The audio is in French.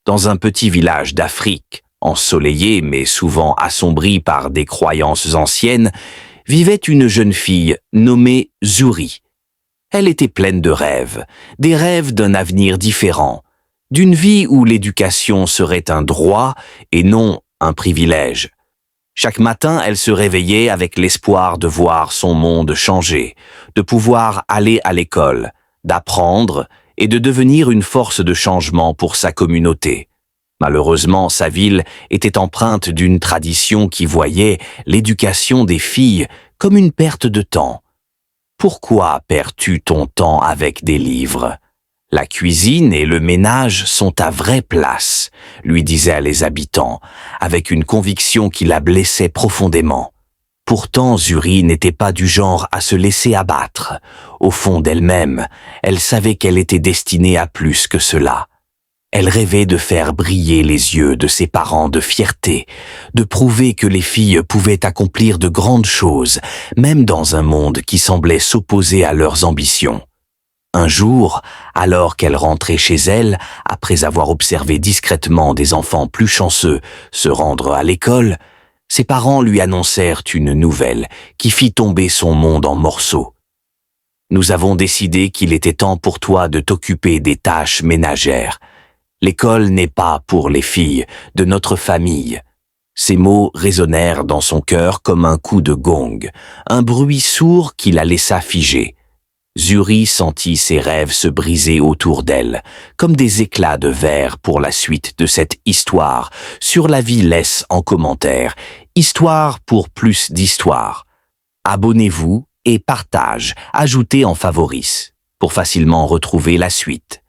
Dans un petit village d'Afrique, ensoleillé mais souvent assombri par des croyances anciennes, vivait une jeune fille nommée Zuri. Elle était pleine de rêves, des rêves d'un avenir différent, d'une vie où l'éducation serait un droit et non un privilège. Chaque matin, elle se réveillait avec l'espoir de voir son monde changer, de pouvoir aller à l'école, d'apprendre et de devenir une force de changement pour sa communauté. Malheureusement, sa ville était empreinte d'une tradition qui voyait l'éducation des filles comme une perte de temps. « Pourquoi perds-tu ton temps avec des livres ? La cuisine et le ménage sont ta vraie place, » lui disaient les habitants, avec une conviction qui la blessait profondément. Pourtant, Zuri n'était pas du genre à se laisser abattre. Au fond d'elle-même, elle savait qu'elle était destinée à plus que cela. Elle rêvait de faire briller les yeux de ses parents de fierté, de prouver que les filles pouvaient accomplir de grandes choses, même dans un monde qui semblait s'opposer à leurs ambitions. Un jour, alors qu'elle rentrait chez elle, après avoir observé discrètement des enfants plus chanceux se rendre à l'école, ses parents lui annoncèrent une nouvelle qui fit tomber son monde en morceaux. « Nous avons décidé qu'il était temps pour toi de t'occuper des tâches ménagères. L'école n'est pas pour les filles de notre famille. » Ces mots résonnèrent dans son cœur comme un coup de gong, un bruit sourd qui la laissa figée. Zuri sentit ses rêves se briser autour d'elle, comme des éclats de verre pour la suite de cette histoire. Sur la vie, laisse en commentaire. Histoire pour plus d'histoire. Abonnez-vous et partage, ajoutez en favoris pour facilement retrouver la suite.